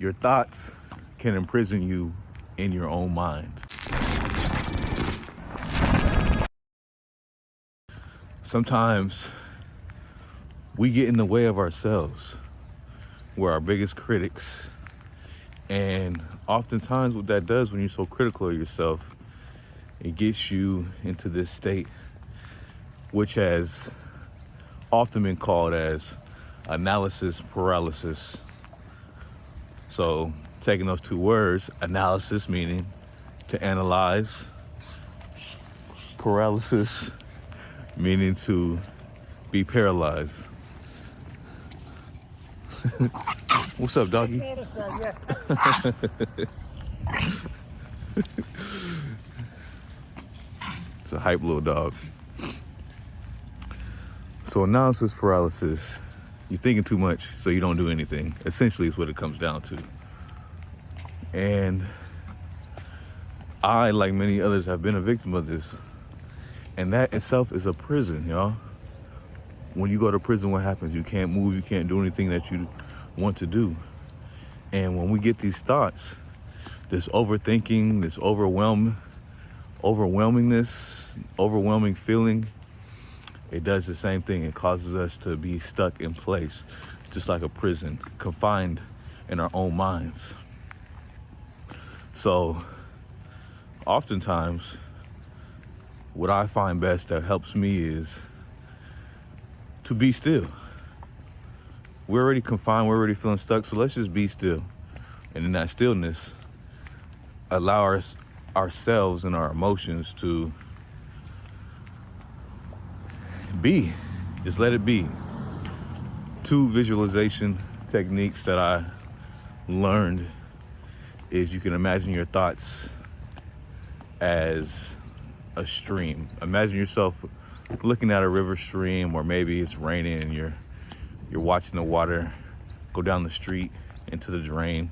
Your thoughts can imprison you in your own mind. Sometimes we get in the way of ourselves. We're our biggest critics. And oftentimes what that does when you're so critical of yourself, it gets you into this state, which has often been called as analysis paralysis. So taking those two words, analysis meaning to analyze, paralysis meaning to be paralyzed. What's up, doggy? It's a hype little dog. So analysis paralysis, you're thinking too much, so you don't do anything. Essentially is what it comes down to. And I, like many others, have been a victim of this. And that itself is a prison, y'all. When you go to prison, what happens? You can't move, you can't do anything that you want to do. And when we get these thoughts, this overthinking, this overwhelming feeling, it does the same thing. It causes us to be stuck in place, just like a prison, confined in our own minds. So oftentimes, what I find best that helps me is to be still. We're already confined, we're already feeling stuck, so let's just be still. And in that stillness, allow ourselves and our emotions to be. Just let it be. 2 visualization techniques that I learned is you can imagine your thoughts as a stream. Imagine yourself looking at a river stream, or maybe it's raining and you're watching the water go down the street into the drain,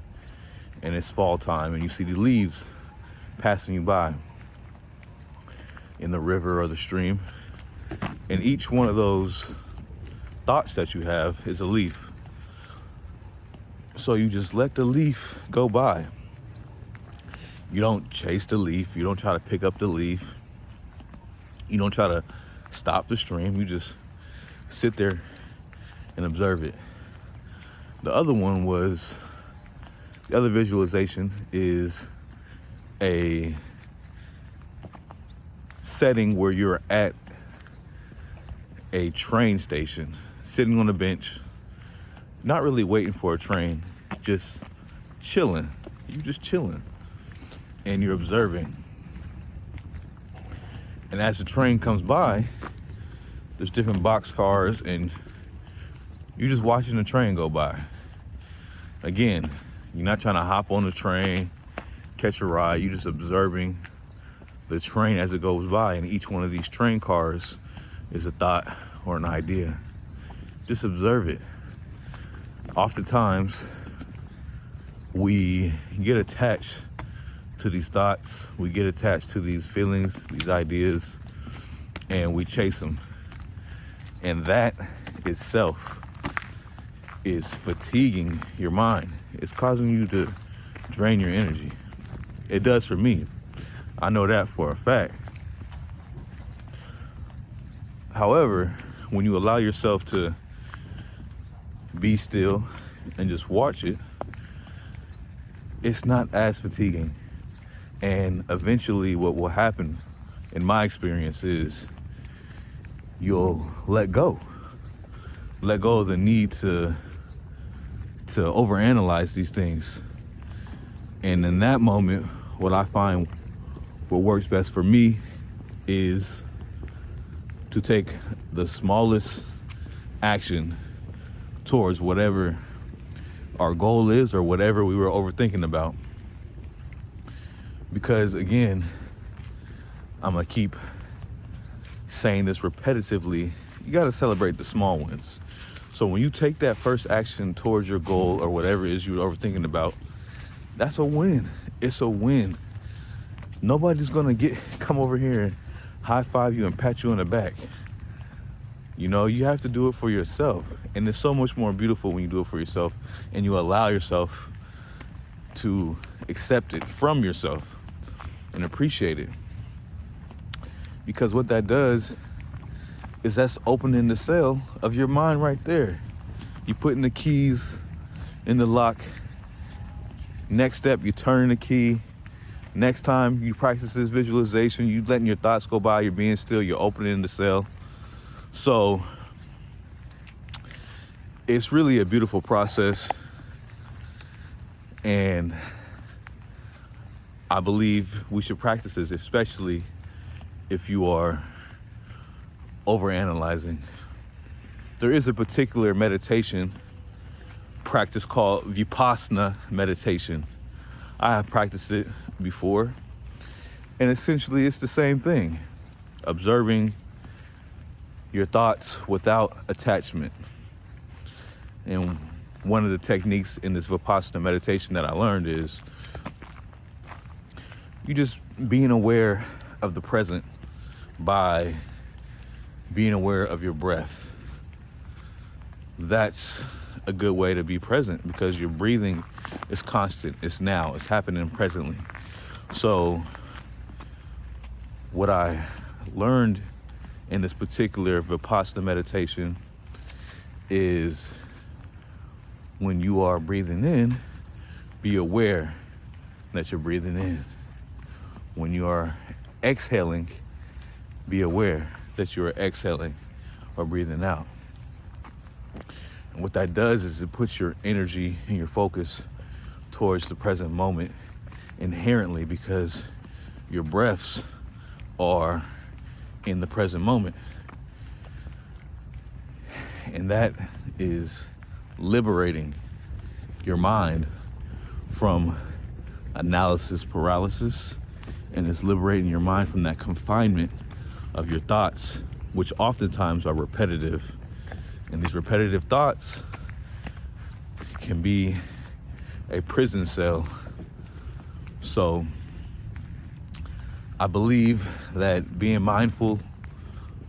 and it's fall time and you see the leaves passing you by in the river or the stream. And each one of those thoughts that you have is a leaf. So you just let the leaf go by. You don't chase the leaf. You don't try to pick up the leaf. You don't try to stop the stream. You just sit there and observe it. The other visualization is a setting where you're at a train station, sitting on a bench, not really waiting for a train, just chilling. You're just chilling and you're observing. And as the train comes by, there's different boxcars and you're just watching the train go by. Again, you're not trying to hop on the train, catch a ride. You're just observing the train as it goes by, and each one of these train cars is a thought or an idea. Just observe it. Oftentimes, we get attached to these thoughts, we get attached to these feelings, these ideas, and we chase them. And that itself is fatiguing your mind. It's causing you to drain your energy. It does for me. I know that for a fact. However, when you allow yourself to be still and just watch it, it's not as fatiguing. And eventually what will happen, in my experience, is you'll let go. Let go of the need to overanalyze these things. And in that moment, what I find what works best for me is to take the smallest action towards whatever our goal is or whatever we were overthinking about. Because again, I'm gonna keep saying this repetitively, you gotta celebrate the small wins. So when you take that first action towards your goal or whatever it is you're overthinking about, that's a win. It's a win. Nobody's gonna come over here and high five you and pat you on the back. You know, you have to do it for yourself. And it's so much more beautiful when you do it for yourself and you allow yourself to accept it from yourself and appreciate it. Because what that does is that's opening the cell of your mind right there. You putting the keys in the lock. Next step, you turn the key. Next time you practice this visualization, you letting your thoughts go by, you're being still, you're opening the cell. So it's really a beautiful process. And I believe we should practice this, especially if you are overanalyzing. There is a particular meditation practice called Vipassana meditation. I have practiced it before, and essentially it's the same thing. Observing your thoughts without attachment. And one of the techniques in this Vipassana meditation that I learned is you just being aware of the present by being aware of your breath. That's a good way to be present, because your breathing is constant, it's now, it's happening presently. So what I learned in this particular Vipassana meditation is when you are breathing in, be aware that you're breathing in. When you are exhaling, be aware that you are exhaling or breathing out. And what that does is it puts your energy and your focus towards the present moment inherently, because your breaths are in the present moment. And that is liberating your mind from analysis paralysis, and it's liberating your mind from that confinement of your thoughts, which oftentimes are repetitive. And these repetitive thoughts can be a prison cell. So I believe that being mindful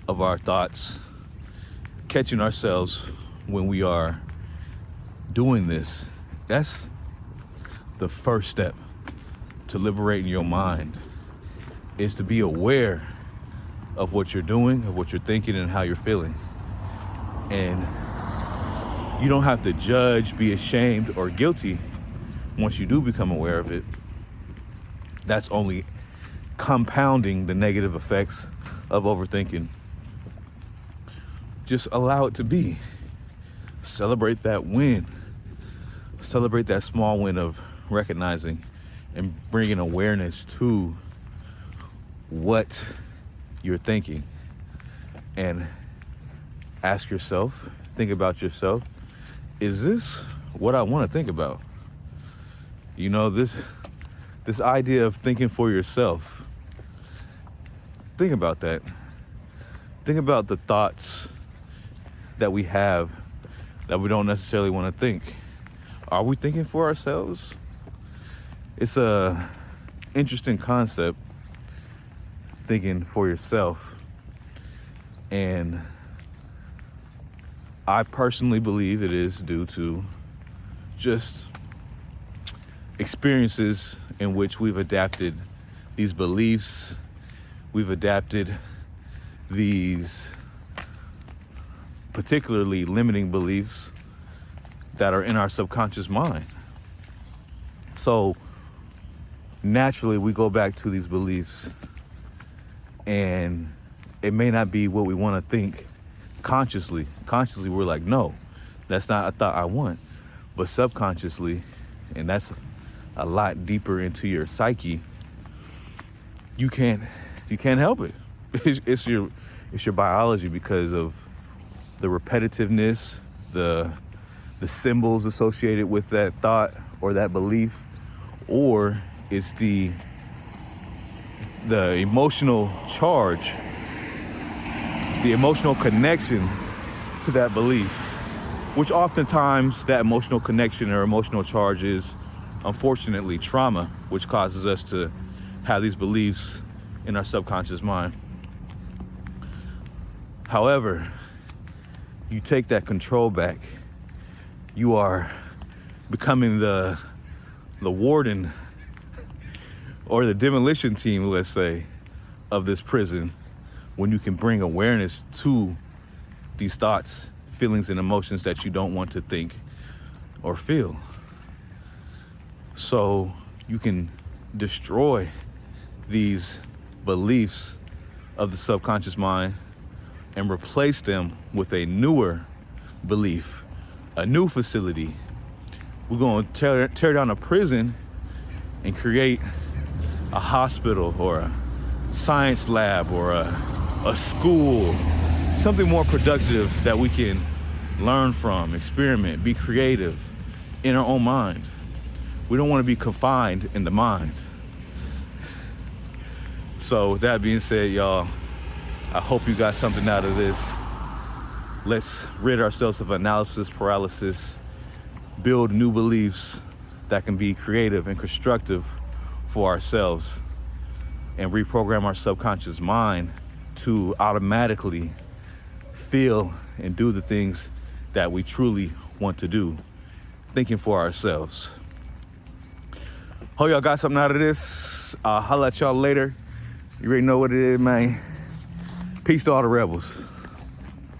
of our thoughts, catching ourselves when we are doing this, that's the first step to liberating your mind, is to be aware of what you're doing, of what you're thinking, and how you're feeling. And you don't have to judge, be ashamed, or guilty once you do become aware of it. That's only compounding the negative effects of overthinking. Just allow it to be. Celebrate that win. Celebrate that small win of recognizing and bringing awareness to what you're thinking. And ask yourself, think about yourself, is this what I want to think about? You know, this idea of thinking for yourself, think about that. Think about the thoughts that we have that we don't necessarily want to think. Are we thinking for ourselves? It's a interesting concept, thinking for yourself. And I personally believe it is due to just experiences in which we've adapted these beliefs, we've adapted these particularly limiting beliefs that are in our subconscious mind. So naturally we go back to these beliefs, and it may not be what we want to think consciously. Consciously we're like, no, that's not a thought I want. But subconsciously, and that's a lot deeper into your psyche, you can't help it. It's your biology, because of the repetitiveness, the symbols associated with that thought or that belief, or it's the emotional charge, the emotional connection to that belief, which oftentimes that emotional connection or emotional charge is unfortunately trauma, which causes us to have these beliefs in our subconscious mind. However, you take that control back, you are becoming the the warden or the demolition team, let's say, of this prison, when you can bring awareness to these thoughts, feelings, and emotions that you don't want to think or feel. So you can destroy these beliefs of the subconscious mind and replace them with a newer belief, a new facility. We're going to tear down a prison and create a hospital or a science lab or a school, something more productive that we can learn from, experiment, be creative in our own mind. We don't want to be confined in the mind. So with that being said, y'all, I hope you got something out of this. Let's rid ourselves of analysis paralysis, build new beliefs that can be creative and constructive for ourselves, and reprogram our subconscious mind to automatically feel and do the things that we truly want to do, thinking for ourselves. Hope y'all got something out of this. I'll holla at y'all later. You already know what it is, man. Peace to all the rebels.